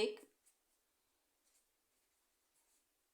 1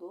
2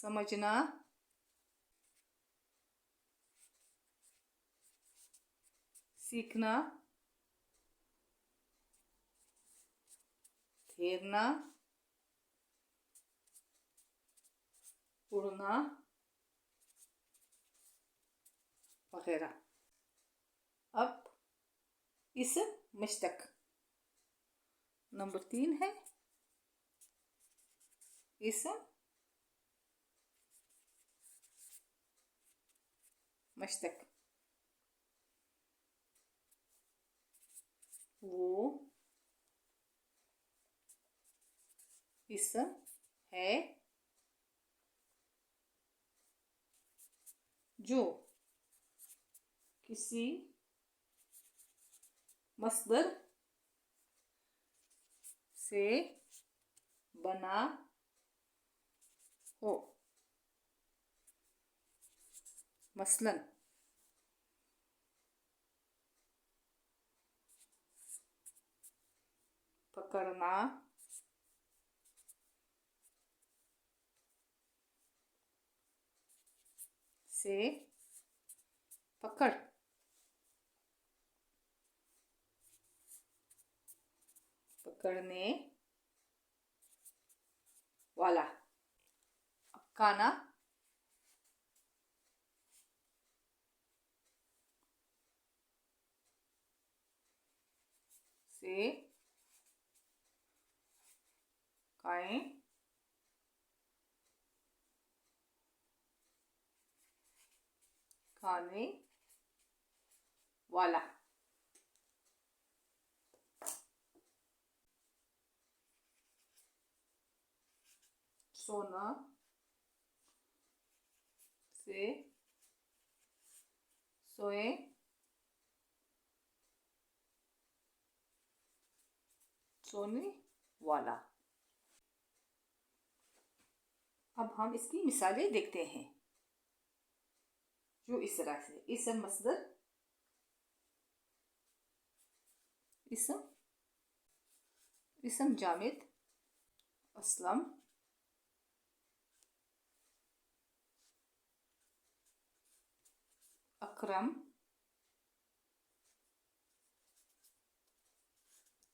समझना, सीखना, तैरना, उड़ना वगैरह। अब इसम मुश्तक नंबर 3 है इसम मुश्तक। वो इसम है जो किसी मस्दर से बना हो। मसलन पकड़ना, से पकड़, पकड़ने वाला। अब खाना, से खाएं, खाने वाला। सोना, से सोए, सोने वाला। अब हम इसकी मिसालें देखते हैं जो इस तरह से इसम मस्दर, इसम जामिद, असलम, अकरम,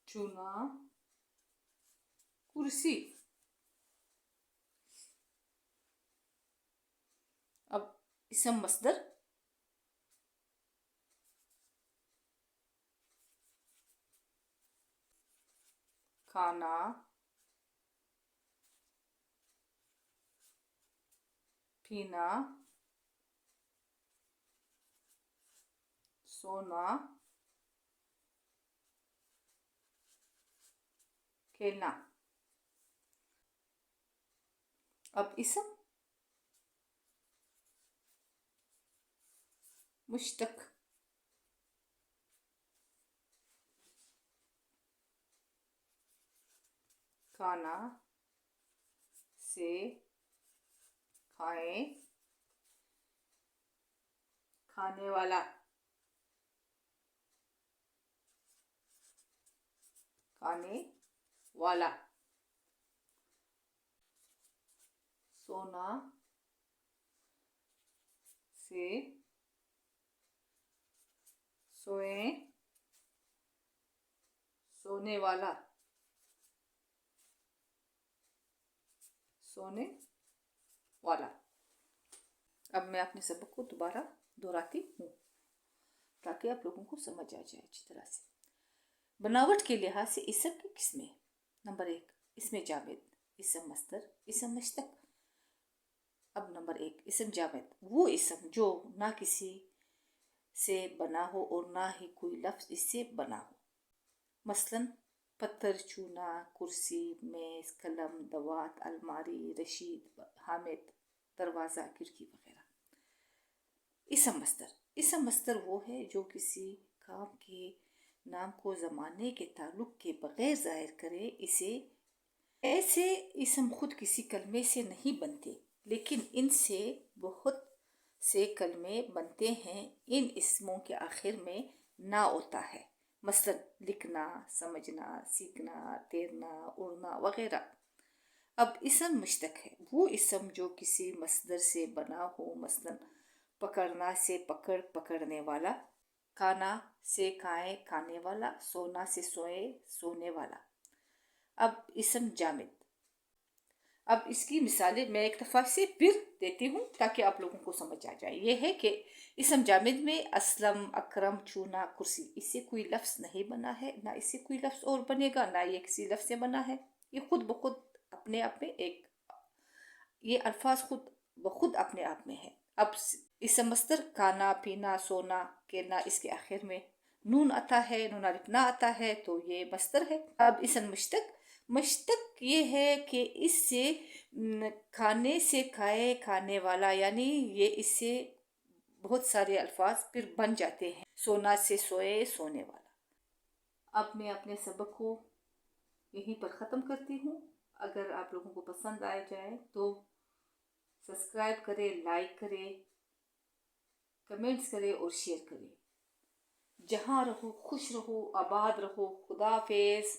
चुना, कुर्सी। अब इसम मस्दर, खाना, पीना, सोना, खेलना। अब इसम मुश्तक, खाना, से खाएं, खाने वाला, खाने वाला। सोना, से सोए, सोने वाला, सोने वाला। अब मैं अपने सबक को दोबारा दोहराती हूँ ताकि आप लोगों को समझ आ जाए अच्छी तरह से। बनावट के लिहाज से इसम की किस्में। नंबर 1 इसमें जामिद, इसम मस्दर, इसम मुश्तक। अब नंबर 1 इसम जामिद, वो इसम जो ना किसी से बना हो और ना ही कोई लफ्ज़ इससे बना हो। मसलन पत्थर, चूना, कुर्सी, मेज़, कलम, दवात, अलमारी, रशीद, हामिद, दरवाज़ा, खिड़की वगैरह। इसम मस्दर वो है जो किसी काम के नाम को ज़माने के ताल्लुक के बगैर ज़ाहिर करे। इसे ऐसे इसम खुद किसी कलमे से नहीं बनते, लेकिन इनसे बहुत से कलमे बनते हैं। इन इसमों के आखिर में ना होता है। मसलन लिखना, समझना, सीखना, तैरना, उड़ना वगैरह। अब इसम मुश्तक है वो इसम जो किसी मस्दर से बना हो, मसलन पकड़ना से पकड़, पकड़ने वाला, खाना से खाए, खाने वाला, सोना से सोए, सोने वाला। अब इसम जामिद। अब इसकी मिसालें मैं एक दफ़ा से फिर देती हूँ ताकि आप लोगों को समझ आ जाए। ये है कि इसम जामिद में असलम, अकरम, चूना, कुर्सी, इससे कोई लफ्ज़ नहीं बना है, ना इससे कोई लफ्ज़ और बनेगा, ना ये किसी लफ्ज़ से बना है। ये खुद ब खुद अपने आप में ये अल्फाज खुद ब खुद अपने आप में है। अब इसम मस्दर खाना, पीना, सोना के ना इसके आखिर में नून आता है, नून अलिफ ना आता है, तो ये मस्दर है। अब इसम मुश्तक, मुश्तक ये है कि इससे खाने से खाए, खाने वाला, यानी ये इससे बहुत सारे अल्फाज फिर बन जाते हैं। सोना से सोए, सोने वाला। अब मैं अपने सबक को यहीं पर ख़त्म करती हूँ। अगर आप लोगों को पसंद आ जाए तो सब्सक्राइब करें, लाइक करें, कमेंट्स करें और शेयर करें। जहाँ रहो खुश रहो, आबाद रहो। खुदा हाफिज़।